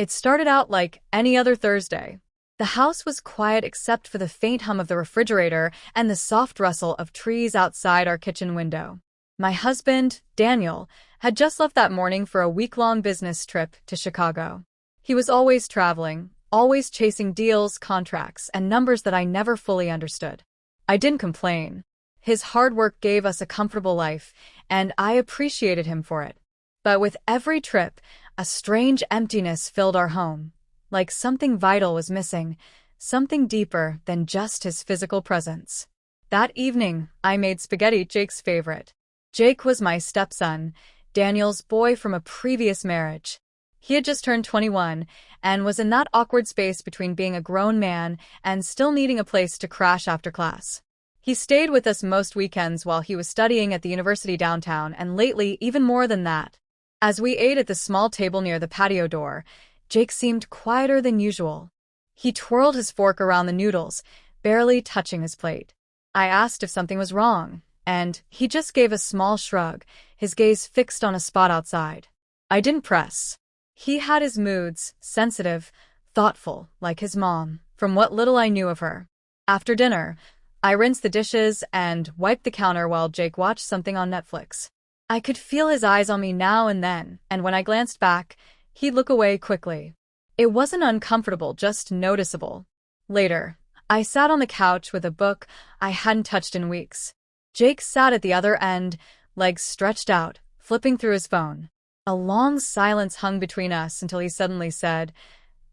It started out like any other Thursday. The house was quiet except for the faint hum of the refrigerator and the soft rustle of trees outside our kitchen window. My husband, Daniel, had just left that morning for a week-long business trip to Chicago. He was always traveling, always chasing deals, contracts, and numbers that I never fully understood. I didn't complain. His hard work gave us a comfortable life, and I appreciated him for it. But with every trip, a strange emptiness filled our home, like something vital was missing, something deeper than just his physical presence. That evening, I made spaghetti, Jake's favorite. Jake was my stepson, Daniel's boy from a previous marriage. He had just turned 21 and was in that awkward space between being a grown man and still needing a place to crash after class. He stayed with us most weekends while he was studying at the university downtown, and lately even more than that. As we ate at the small table near the patio door, Jake seemed quieter than usual. He twirled his fork around the noodles, barely touching his plate. I asked if something was wrong, and he just gave a small shrug, his gaze fixed on a spot outside. I didn't press. He had his moods, sensitive, thoughtful, like his mom, from what little I knew of her. After dinner, I rinsed the dishes and wiped the counter while Jake watched something on Netflix. I could feel his eyes on me now and then, and when I glanced back, he'd look away quickly. It wasn't uncomfortable, just noticeable. Later, I sat on the couch with a book I hadn't touched in weeks. Jake sat at the other end, legs stretched out, flipping through his phone. A long silence hung between us until he suddenly said,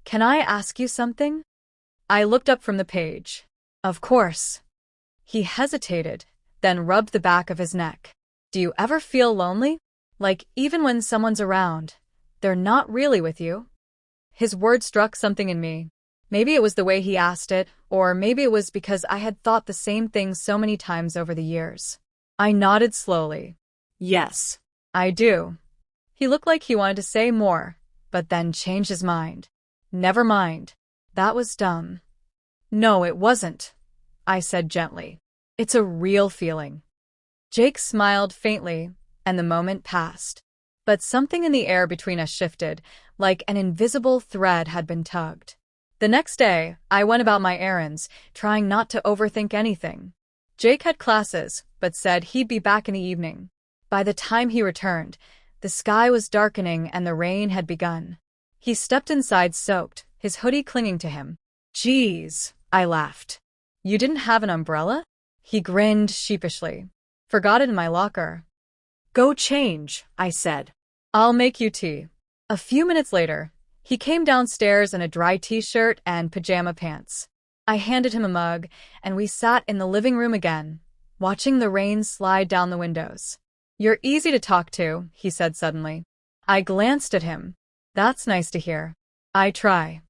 "Can I ask you something?" I looked up from the page. "Of course." He hesitated, then rubbed the back of his neck. "Do you ever feel lonely? Like even when someone's around, they're not really with you?" His words struck something in me. Maybe it was the way he asked it, or maybe it was because I had thought the same thing so many times over the years. I nodded slowly. "Yes, I do." He looked like he wanted to say more, but then changed his mind. "Never mind. That was dumb." "No, it wasn't," I said gently. "It's a real feeling." Jake smiled faintly, and the moment passed. But something in the air between us shifted, like an invisible thread had been tugged. The next day, I went about my errands, trying not to overthink anything. Jake had classes, but said he'd be back in the evening. By the time he returned, the sky was darkening and the rain had begun. He stepped inside soaked, his hoodie clinging to him. "Geez," I laughed. "You didn't have an umbrella?" He grinned sheepishly. "Forgot it in my locker." "Go change," I said. "I'll make you tea." A few minutes later, he came downstairs in a dry t-shirt and pajama pants. I handed him a mug, and we sat in the living room again, watching the rain slide down the windows. "You're easy to talk to," he said suddenly. I glanced at him. "That's nice to hear." "I try."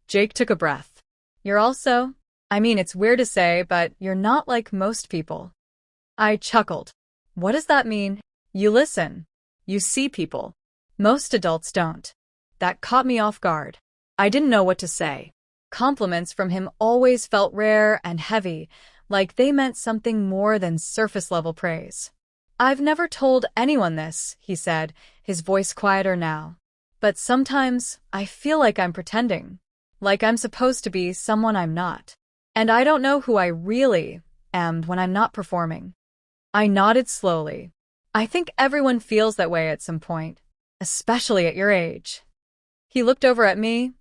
Jake took a breath. "You're also, I mean, it's weird to say, but you're not like most people." I chuckled. "What does that mean?" "You listen. You see people. Most adults don't." That caught me off guard. I didn't know what to say. Compliments from him always felt rare and heavy, like they meant something more than surface-level praise. "I've never told anyone this," he said, his voice quieter now. "But sometimes I feel like I'm pretending. Like I'm supposed to be someone I'm not. And I don't know who I really am when I'm not performing." I nodded slowly. "I think everyone feels that way at some point, especially at your age." He looked over at me,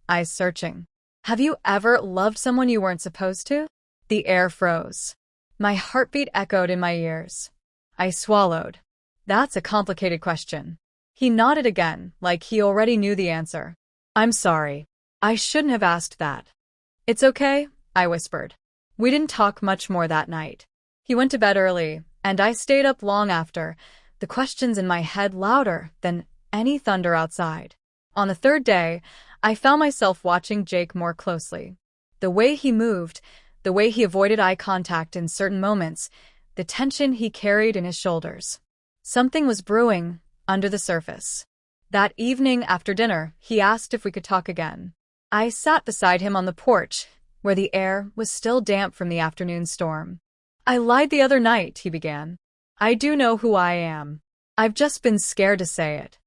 eyes searching. "Have you ever loved someone you weren't supposed to?" The air froze. My heartbeat echoed in my ears. I swallowed. "That's a complicated question." He nodded again, like he already knew the answer. "I'm sorry. I shouldn't have asked that." "It's okay," I whispered. We didn't talk much more that night. He went to bed early, and I stayed up long after, the questions in my head louder than any thunder outside. On the third day, I found myself watching Jake more closely. The way he moved, the way he avoided eye contact in certain moments, the tension he carried in his shoulders. Something was brewing under the surface. That evening after dinner, he asked if we could talk again. I sat beside him on the porch, where the air was still damp from the afternoon storm. "I lied the other night," he began. "I do know who I am. I've just been scared to say it."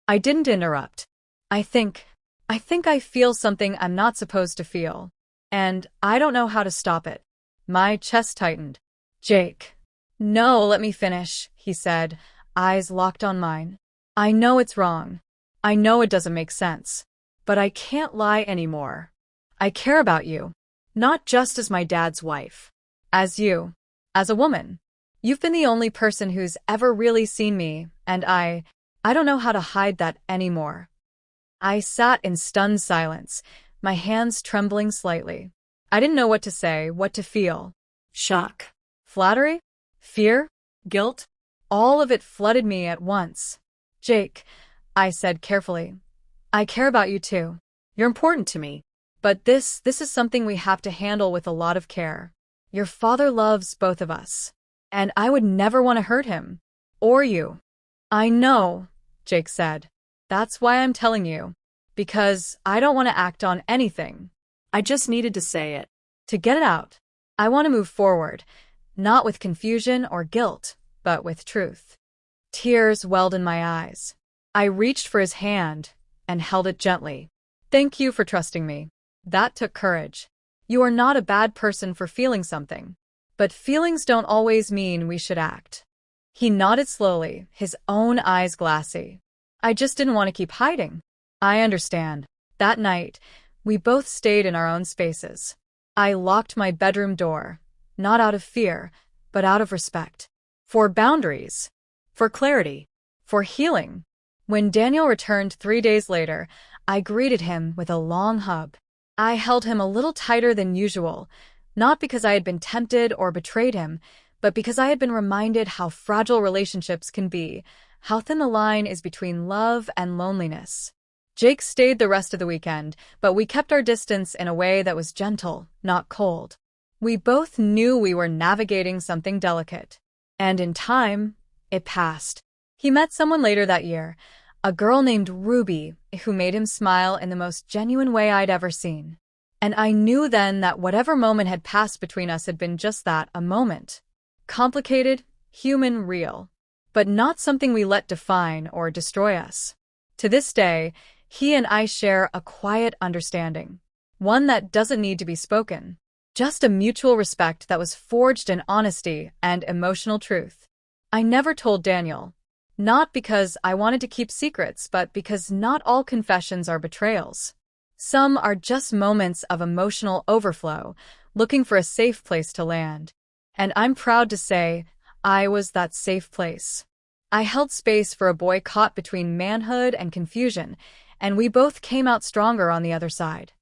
I didn't interrupt. "I think I think I feel something I'm not supposed to feel. And I don't know how to stop it. My chest tightened. Jake. No, let me finish, he said, eyes locked on mine. I know it's wrong. I know it doesn't make sense. But I can't lie anymore. I care about you. Not just as my dad's wife. As you. As a woman. You've been the only person who's ever really seen me, and I don't know how to hide that anymore. I sat in stunned silence, my hands trembling slightly. I didn't know what to say, what to feel. Shock. Flattery? Fear? Guilt? All of it flooded me at once. Jake, I said carefully, I care about you too. You're important to me. But this is something we have to handle with a lot of care. Your father loves both of us. And I would never want to hurt him. Or you. I know, Jake said. That's why I'm telling you. Because I don't want to act on anything. I just needed to say it. To get it out. I want to move forward. Not with confusion or guilt, but with truth. Tears welled in my eyes. I reached for his hand and held it gently. Thank you for trusting me. That took courage. You are not a bad person for feeling something. But feelings don't always mean we should act. He nodded slowly, his own eyes glassy. I just didn't want to keep hiding. I understand. That night, we both stayed in our own spaces. I locked my bedroom door, not out of fear, but out of respect. For boundaries. For clarity. For healing. When Daniel returned 3 days later, I greeted him with a long hug. I held him a little tighter than usual, not because I had been tempted or betrayed him, but because I had been reminded how fragile relationships can be, how thin the line is between love and loneliness. Jake stayed the rest of the weekend, but we kept our distance in a way that was gentle, not cold. We both knew we were navigating something delicate. And in time, it passed. He met someone later that year, a girl named Ruby, who made him smile in the most genuine way I'd ever seen. And I knew then that whatever moment had passed between us had been just that, a moment. Complicated, human, real. But not something we let define or destroy us. To this day, he and I share a quiet understanding. One that doesn't need to be spoken. Just a mutual respect that was forged in honesty and emotional truth. I never told Daniel. Not because I wanted to keep secrets, but because not all confessions are betrayals. Some are just moments of emotional overflow, looking for a safe place to land. And I'm proud to say, I was that safe place. I held space for a boy caught between manhood and confusion, and we both came out stronger on the other side.